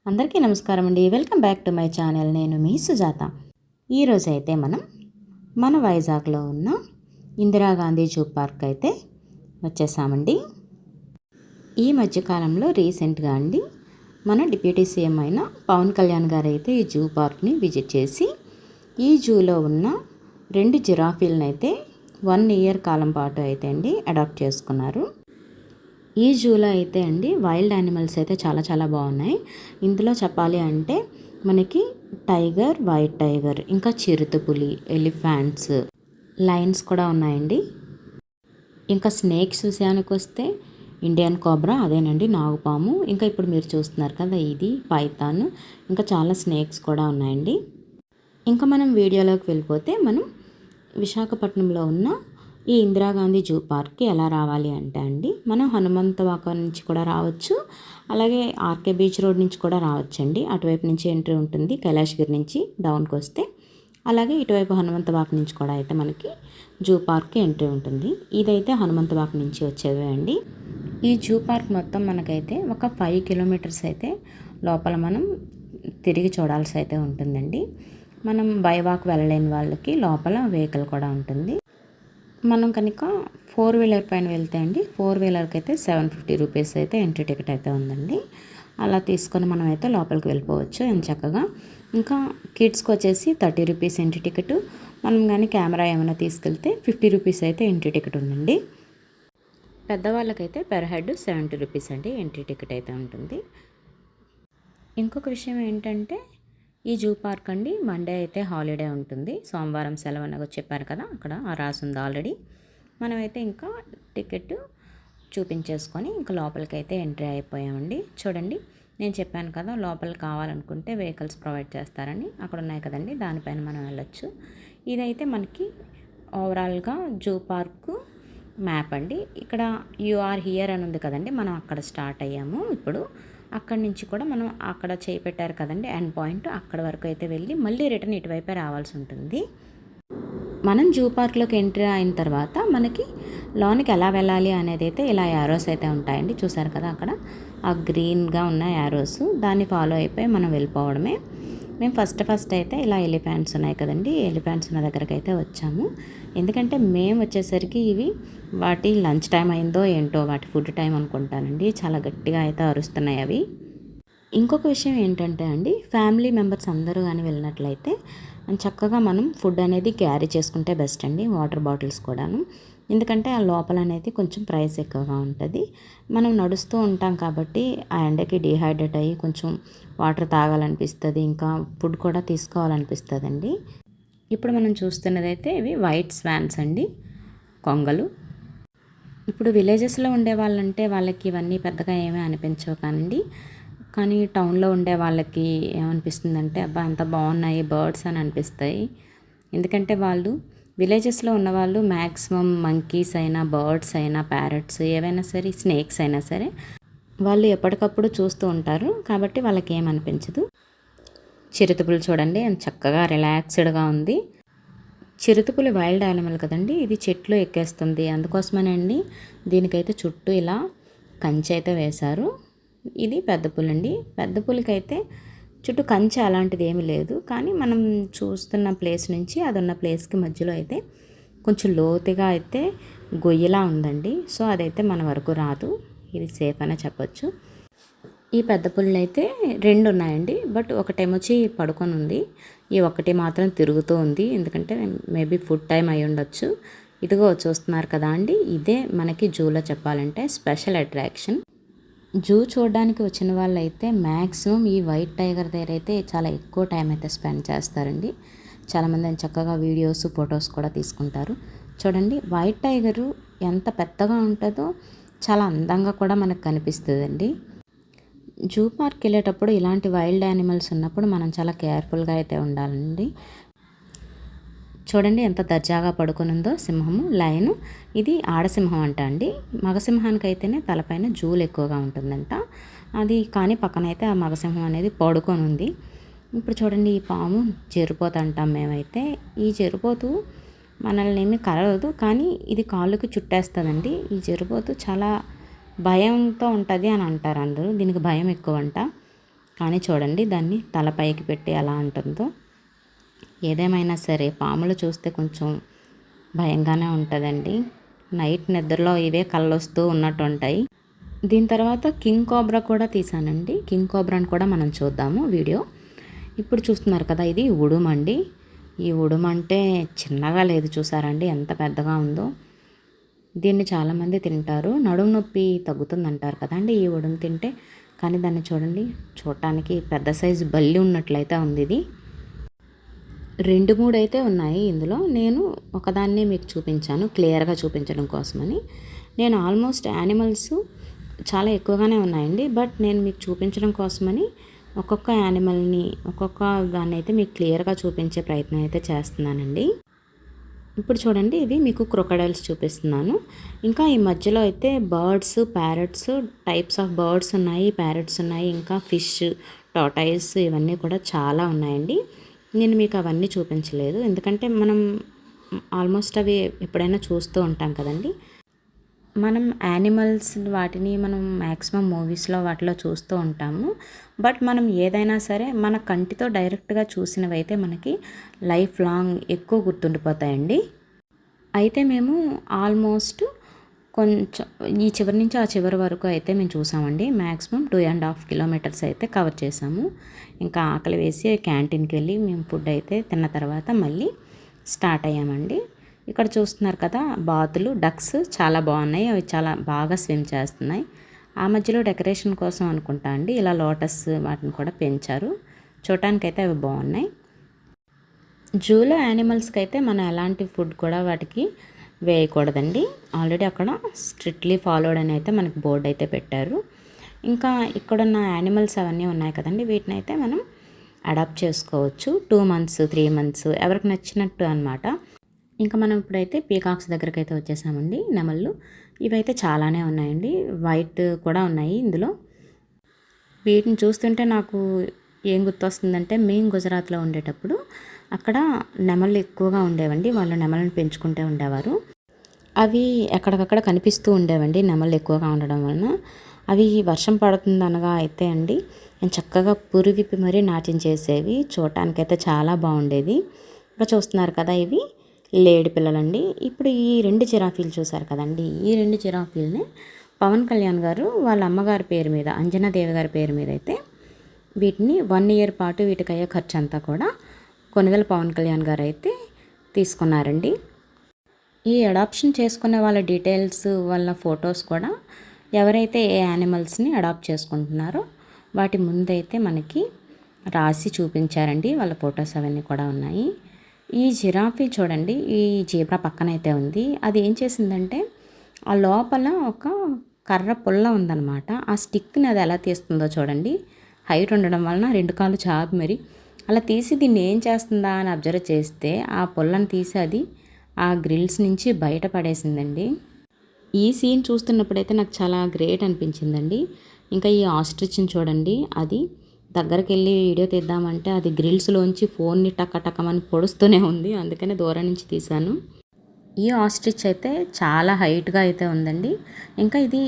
అందరికీ నమస్కారం అండి. Welcome back to my channel. నేను మీ సుజాత. ఈరోజు అయితే మన వైజాగ్లో ఉన్న ఇందిరాగాంధీ జూ పార్క్ అయితే వచ్చేసామండి. ఈ మధ్యకాలంలో రీసెంట్గా అండి మన డిప్యూటీ సీఎం అయిన పవన్ కళ్యాణ్ గారు అయితే ఈ జూ పార్క్ని విజిట్ చేసి ఈ జూలో ఉన్న 2 జిరాఫీలను అయితే 1 ఇయర్ కాలం పాటు అయితే అండి అడాప్ట్ చేసుకున్నారు. ఈ జూలో అయితే అండి వైల్డ్ యానిమల్స్ అయితే చాలా బాగున్నాయి. ఇందులో చెప్పాలి అంటే మనకి టైగర్, వైట్ టైగర్, ఇంకా చిరుతపులి, ఎలిఫెంట్స్, లయన్స్ కూడా ఉన్నాయండి. ఇంకా స్నేక్స్ విషయానికి వస్తే ఇండియన్ కోబ్రా, అదేనండి నాగుపాము, ఇంకా ఇప్పుడు మీరు చూస్తున్నారు కదా ఇది పైథాన్, ఇంకా చాలా స్నేక్స్ కూడా ఉన్నాయండి. ఇంకా మనం వీడియోలోకి వెళ్ళిపోతే మనం విశాఖపట్నంలో ఉన్న ఈ ఇందిరాగాంధీ జూ పార్క్కి ఎలా రావాలి అంటే అండి మనం హనుమంతవాక నుంచి కూడా రావచ్చు, అలాగే ఆర్కే బీచ్ రోడ్ నుంచి కూడా రావచ్చండి. అటువైపు నుంచి ఎంట్రీ ఉంటుంది కైలాసగిరి నుంచి డౌన్కి వస్తే, అలాగే ఇటువైపు హనుమంతవాక నుంచి కూడా అయితే మనకి జూ పార్క్కి ఎంట్రీ ఉంటుంది. ఇదైతే హనుమంతవాక నుంచి వచ్చేవే అండి. ఈ జూ పార్క్ మొత్తం మనకైతే ఒక 5 కిలోమీటర్స్ అయితే లోపల మనం తిరిగి చూడాల్సి అయితే ఉంటుందండి. మనం బై వాక్ వెళ్ళలేని వాళ్ళకి లోపల వెహికల్ కూడా ఉంటుంది. మనం కనుక 4 వీలర్ పైన వెళ్తే అండి 4 వీలర్కి అయితే 750 రూపీస్ అయితే ఎంట్రీ టికెట్ అయితే ఉందండి. అలా తీసుకొని మనం అయితే లోపలికి వెళ్ళిపోవచ్చు చక్కగా. ఇంకా కిడ్స్కి వచ్చేసి 30 రూపీస్ ఎంట్రీ టికెట్, మనం కానీ కెమెరా ఏమైనా తీసుకెళ్తే 50 రూపీస్ అయితే ఎంట్రీ టికెట్ ఉందండి. పెద్దవాళ్ళకైతే పెర్ హెడ్ 70 రూపీస్ అండి ఎంట్రీ టికెట్ అయితే ఉంటుంది. ఇంకొక విషయం ఏంటంటే ఈ జూ పార్క్ అండి మండే అయితే హాలిడే ఉంటుంది, సోమవారం సెలవు అని చెప్పారు కదా, అక్కడ రాసుంది ఆల్రెడీ. మనమైతే ఇంకా టికెట్ చూపించేసుకొని ఇంకా లోపలికి అయితే ఎంట్రీ అయిపోయామండి. చూడండి నేను చెప్పాను కదా లోపలికి కావాలనుకుంటే వెహికల్స్ ప్రొవైడ్ చేస్తారని, అక్కడ ఉన్నాయి కదండి దానిపైన మనం వెళ్ళొచ్చు. ఇదైతే మనకి ఓవరాల్గా జూ పార్క్ మ్యాప్ అండి. ఇక్కడ యూఆర్ హియర్ అని ఉంది కదండి, మనం అక్కడ స్టార్ట్ అయ్యాము. ఇప్పుడు అక్కడి నుంచి కూడా మనం అక్కడ చేయి పెట్టారు కదండి ఎండ్ పాయింట్, అక్కడ వరకు అయితే వెళ్ళి మళ్ళీ రిటర్న్ ఇటువైపే రావాల్సి ఉంటుంది. మనం జూ పార్క్లోకి ఎంట్రీ అయిన తర్వాత మనకి లోనికి ఎలా వెళ్ళాలి అనేది అయితే ఇలా యారోస్ అయితే ఉంటాయండి. చూసారు కదా అక్కడ ఆ గ్రీన్గా ఉన్న యారోస్, దాన్ని ఫాలో అయిపోయి మనం వెళ్ళిపోవడమే. మేము ఫస్ట్ అయితే ఇలా ఎలిఫెంట్స్ ఉన్నాయి కదండి, ఎలిఫెంట్స్ ఉన్న దగ్గరికి అయితే వచ్చాము. ఎందుకంటే మేము వచ్చేసరికి ఇవి వాటి లంచ్ టైం అయిందో ఏంటో, వాటి ఫుడ్ టైం అనుకుంటానండి, చాలా గట్టిగా అయితే అరుస్తున్నాయి అవి. ఇంకొక విషయం ఏంటంటే అండి ఫ్యామిలీ మెంబర్స్ అందరూ కానీ వెళ్ళినట్లయితే చక్కగా మనం ఫుడ్ అనేది క్యారీ చేసుకుంటే బెస్ట్ అండి, వాటర్ బాటిల్స్ కూడాను. ఎందుకంటే ఆ లోపల అనేది కొంచెం ప్రైస్ ఎక్కువగా ఉంటుంది. మనం నడుస్తూ ఉంటాం కాబట్టి ఆ ఎండకి డిహైడ్రేట్ అయ్యి కొంచెం వాటర్ తాగాలనిపిస్తుంది, ఇంకా ఫుడ్ కూడా తీసుకోవాలనిపిస్తుంది అండి. ఇప్పుడు మనం చూస్తున్నదైతే ఇవి వైట్ స్వాన్స్ అండి, కొంగలు. ఇప్పుడు విలేజెస్లో ఉండే వాళ్ళంటే వాళ్ళకి ఇవన్నీ పెద్దగా ఏమీ అనిపించవు కానీ టౌన్లో ఉండే వాళ్ళకి ఏమనిపిస్తుందంటే అబ్బా ఎంత బాగున్నాయి బర్డ్స్ అని అనిపిస్తాయి. ఎందుకంటే వాళ్ళు విలేజెస్లో ఉన్నవాళ్ళు మ్యాక్సిమం మంకీస్ అయినా, బర్డ్స్ అయినా, ప్యారెట్స్ ఏవైనా సరే, స్నేక్స్ అయినా సరే వాళ్ళు ఎప్పటికప్పుడు చూస్తూ ఉంటారు కాబట్టి వాళ్ళకి ఏమనిపించదు. చిరుతపులు చూడండి ఎంత చక్కగా రిలాక్స్డ్గా ఉంది. చిరుతపులి వైల్డ్ యానిమల్ కదండి, ఇది చెట్లు ఎక్కేస్తుంది, అందుకోసమేనండి దీనికైతే చుట్టూ ఇలా కంచె అయితే వేశారు. ఇది పెద్ద పులి అండి. పెద్ద పులికైతే చుట్టూ కంచె అలాంటిది ఏమీ లేదు, కానీ మనం చూస్తున్న ప్లేస్ నుంచి అది ఉన్న ప్లేస్కి మధ్యలో అయితే కొంచెం లోతుగా అయితే గొయ్యిలా ఉందండి. సో అదైతే మన వరకు రాదు, ఇది సేఫ్ అనే చెప్పొచ్చు. ఈ పెద్ద పుల్లు అయితే 2 ఉన్నాయండి, బట్ ఒకటేమొచ్చి పడుకొని ఉంది, ఈ ఒక్కటి మాత్రం తిరుగుతూ ఉంది, ఎందుకంటే మేబీ ఫుడ్ టైం అయి ఉండొచ్చు. ఇదిగో చూస్తున్నారు కదా అండి, ఇదే మనకి జూలో చెప్పాలంటే స్పెషల్ అట్రాక్షన్. జూ చూడడానికి వచ్చిన వాళ్ళు అయితే మ్యాక్సిమం ఈ వైట్ టైగర్ దగ్గర అయితే చాలా ఎక్కువ టైం అయితే స్పెండ్ చేస్తారండి. చాలామంది చక్కగా వీడియోస్, ఫొటోస్ కూడా తీసుకుంటారు. చూడండి వైట్ టైగరు ఎంత పెద్దగా ఉంటుందో చాలా అందంగా కూడా మనకు కనిపిస్తుందండి. జూ పార్క్ వెళ్ళేటప్పుడు ఇలాంటి వైల్డ్ యానిమల్స్ ఉన్నప్పుడు మనం చాలా కేర్ఫుల్గా అయితే ఉండాలండి. చూడండి ఎంత దర్జాగా పడుకుని ఉందో సింహము, లయను. ఇది ఆడసింహం అంట అండి. మగసింహానికి అయితేనే తలపైన జూలు ఎక్కువగా ఉంటుందంట, అది కానీ పక్కన అయితే ఆ మగసింహం అనేది పడుకొని ఉంది. ఇప్పుడు చూడండి ఈ పాము జెరుపోతు అంటాం మేమైతే. ఈ జెరుపోతు మనల్ని ఏమీ కలవదు, కానీ ఇది కాళ్ళకి చుట్టేస్తుందండి. ఈ జెరుపోతు చాలా భయంతో ఉంటుంది అని అంటారు అందరూ, దీనికి భయం ఎక్కువ అంట. కానీ చూడండి దాన్ని తల పైకి పెట్టి ఎలా ఉంటుందో. ఏదేమైనా సరే పాములు చూస్తే కొంచెం భయంగానే ఉంటుందండి. నైట్ నిద్రలో ఇవే కళ్ళొస్తూ ఉన్నట్టు ఉంటాయి. దీని తర్వాత కింగ్ కోబ్రా కూడా తీసానండి. కింగ్ కోబ్రాని కూడా మనం చూద్దాము వీడియో. ఇప్పుడు చూస్తున్నారు కదా, ఇది ఉడుమండి. ఈ ఉడుమంటే చిన్నగా లేదు, చూసారండి ఎంత పెద్దగా ఉందో. దీన్ని చాలామంది తింటారు. నడుము నొప్పి తగ్గుతుంది అంటారు కదండి ఈ ఉడుము తింటే. కానీ దాన్ని చూడండి, చూడటానికి పెద్ద సైజు బల్లి ఉన్నట్లయితే ఉంది. ఇది 2-3 అయితే ఉన్నాయి ఇందులో. నేను ఒకదాన్నే మీకు చూపించాను క్లియర్గా చూపించడం కోసమని. నేను ఆల్మోస్ట్ యానిమల్స్ చాలా ఎక్కువగానే ఉన్నాయండి, బట్ నేను మీకు చూపించడం కోసమని ఒక్కొక్క యానిమల్ని ఒక్కొక్క దాన్ని అయితే మీకు క్లియర్గా చూపించే ప్రయత్నం అయితే చేస్తున్నానండి. ఇప్పుడు చూడండి, ఇవి మీకు క్రొకడైల్స్ చూపిస్తున్నాను. ఇంకా ఈ మధ్యలో అయితే birds, parrots, types of birds ఉన్నాయి, ప్యారెట్స్ ఉన్నాయి, ఇంకా ఫిష్, టార్టాయిస్ ఇవన్నీ కూడా చాలా ఉన్నాయండి. నేను మీకు అవన్నీ చూపించలేదు, ఎందుకంటే మనం ఆల్మోస్ట్ అవి ఎప్పుడైనా చూస్తూ ఉంటాం కదండి. మనం యానిమల్స్ వాటిని మనం మ్యాక్సిమం మూవీస్లో వాటిలో చూస్తూ ఉంటాము. బట్ మనం ఏదైనా సరే మన కంటితో డైరెక్ట్గా చూసినవి అయితే మనకి లైఫ్ లాంగ్ ఎక్కువ గుర్తుండిపోతాయండి. అయితే మేము ఆల్మోస్ట్ కొంచెం ఈ చివరి నుంచి ఆ చివరి వరకు అయితే మేము చూసామండి. మ్యాక్సిమం 2.5 కిలోమీటర్స్ అయితే కవర్ చేసాము. ఇంకా ఆకలి వేసి క్యాంటీన్కి వెళ్ళి మేము ఫుడ్ అయితే తిన్న తర్వాత మళ్ళీ స్టార్ట్ అయ్యామండి. ఇక్కడ చూస్తున్నారు కదా, బాతులు, డక్స్ చాలా బాగున్నాయి. అవి చాలా బాగా స్విమ్ చేస్తున్నాయి. ఆ మధ్యలో డెకరేషన్ కోసం అనుకుంటా అండి ఇలా లోటస్ వాటిని కూడా పెంచారు. చూడటానికైతే అవి బాగున్నాయి. జూలో యానిమల్స్కి అయితే మనం ఎలాంటి ఫుడ్ కూడా వాటికి వేయకూడదండి. ఆల్రెడీ అక్కడ స్ట్రిక్ట్లీ ఫాలోడ్ అని అయితే మనకి బోర్డు అయితే పెట్టారు. ఇంకా ఇక్కడున్న యానిమల్స్ అవన్నీ ఉన్నాయి కదండి, వీటిని అయితే మనం అడాప్ట్ చేసుకోవచ్చు. 2 months 3 months ఎవరికి నచ్చినట్టు అనమాట. ఇంకా మనం ఇప్పుడైతే పీకాక్స్ దగ్గరికి అయితే వచ్చేసామండి. నెమళ్ళు ఇవైతే చాలానే ఉన్నాయండి, వైట్ కూడా ఉన్నాయి ఇందులో. వీటిని చూస్తుంటే నాకు ఏం గుర్తొస్తుందంటే, మేము గుజరాత్లో ఉండేటప్పుడు అక్కడ నెమళ్ళు ఎక్కువగా ఉండేవండి. వాళ్ళు నెమళ్ళని పెంచుకుంటూ ఉండేవారు. అవి ఎక్కడికక్కడ కనిపిస్తూ ఉండేవండి నెమళ్ళు ఎక్కువగా ఉండడం వలన. అవి వర్షం పడుతుందనగా అయితే అండి నేను చక్కగా పురి విప్పి మరీ నాట్యం చేసేవి. చూడటానికైతే చాలా బాగుండేది. ఇంకా చూస్తున్నారు కదా, ఇవి లేడి పిల్లలండి. ఇప్పుడు ఈ 2 జిరాఫీలు చూసారు కదండి, ఈ 2 జిరాఫీలని పవన్ కళ్యాణ్ గారు వాళ్ళ అమ్మగారి పేరు మీద, అంజనాదేవి గారి పేరు మీద అయితే వీటిని 1 year పాటు వీటికయ్యే ఖర్చు అంతా కూడా కొనిదెల పవన్ కళ్యాణ్ గారు అయితే తీసుకున్నారండి. ఈ అడాప్షన్ చేసుకునే వాళ్ళ డీటెయిల్స్, వాళ్ళ ఫొటోస్ కూడా ఎవరైతే ఏ యానిమల్స్ని అడాప్ట్ చేసుకుంటున్నారో వాటి ముందైతే మనకి రాసి చూపించారండి. వాళ్ళ ఫొటోస్ అవన్నీ కూడా ఉన్నాయి. ఈ జిరాఫీ చూడండి, ఈ జీబ్రా పక్కన అయితే ఉంది. అది ఏం చేసిందంటే ఆ లోపల ఒక కర్ర పుల్ల ఉందన్నమాట. ఆ స్టిక్ని అది ఎలా తీస్తుందో చూడండి. హైట్ ఉండడం వలన 2 కాళ్ళు చాపి మరి అలా తీసి దీన్ని ఏం చేస్తుందా అని అబ్జర్వ్ చేస్తే ఆ పుల్లని తీసి అది ఆ గ్రిల్స్ నుంచి బయట పడేసిందండి. ఈ సీన్ చూస్తున్నప్పుడైతే నాకు చాలా గ్రేట్ అనిపించిందండి. ఇంకా ఈ ఆస్ట్రిచ్ని చూడండి, అది దగ్గరికి వెళ్ళి వీడియో తీద్దామంటే అది గ్రిల్స్లోంచి ఫోన్ని టక్కటక్కమని పొడుస్తూనే ఉంది. అందుకనే దూరం నుంచి తీశాను. ఈ ఆస్ట్రిచ్ అయితే చాలా హైట్గా అయితే ఉందండి. ఇంకా ఇది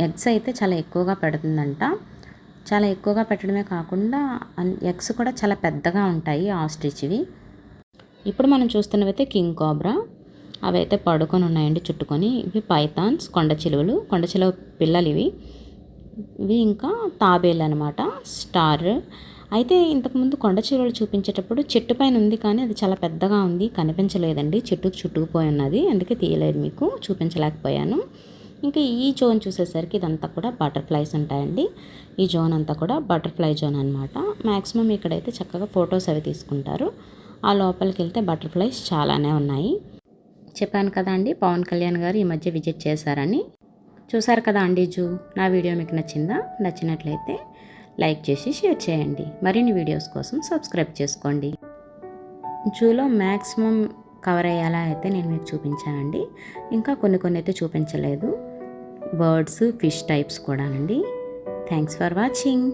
ఎగ్స్ అయితే చాలా ఎక్కువగా పెడుతుందంట. చాలా ఎక్కువగా పెట్టడమే కాకుండా ఎగ్స్ కూడా చాలా పెద్దగా ఉంటాయి ఆస్ట్రిచ్వి. ఇప్పుడు మనం చూస్తున్నవైతే కింగ్ కోబ్రా, అవైతే పడుకొని ఉన్నాయండి చుట్టుకొని. ఇవి పైథాన్స్, కొండ చిలువ పిల్లలు ఇవి. ఇంకా తాబేలు అనమాట, స్టార్. అయితే ఇంతకుముందు కొండ చిలువలు చూపించేటప్పుడు చెట్టు పైన ఉంది, కానీ అది చాలా పెద్దగా ఉంది, కనిపించలేదండి. చెట్టుకు చుట్టుకుపోయి ఉన్నది, అందుకే తీయలేదు, మీకు చూపించలేకపోయాను. ఇంకా ఈ జోన్ చూసేసరికి ఇదంతా కూడా బటర్ఫ్లైస్ ఉంటాయండి. ఈ జోన్ అంతా కూడా బటర్ఫ్లై జోన్ అనమాట. మ్యాక్సిమం ఇక్కడైతే చక్కగా ఫొటోస్ అవి తీసుకుంటారు. ఆ లోపలికి వెళ్తే బటర్ఫ్లైస్ చాలానే ఉన్నాయి. చెప్పాను కదా అండి, పవన్ కళ్యాణ్ గారు ఈ మధ్య విజిట్ చేశారని. చూసారు కదా అండి జూ. నా వీడియో మీకు నచ్చిందా? నచ్చినట్లయితే లైక్ చేసి షేర్ చేయండి. మరిన్ని వీడియోస్ కోసం సబ్స్క్రైబ్ చేసుకోండి. జూలో మ్యాక్సిమం కవర్ అయ్యేలా అయితే నేను మీకు చూపించానండి. ఇంకా కొన్ని అయితే చూపించలేదు. బర్డ్స్, ఫిష్ టైప్స్ కూడానండి. Thanks for watching.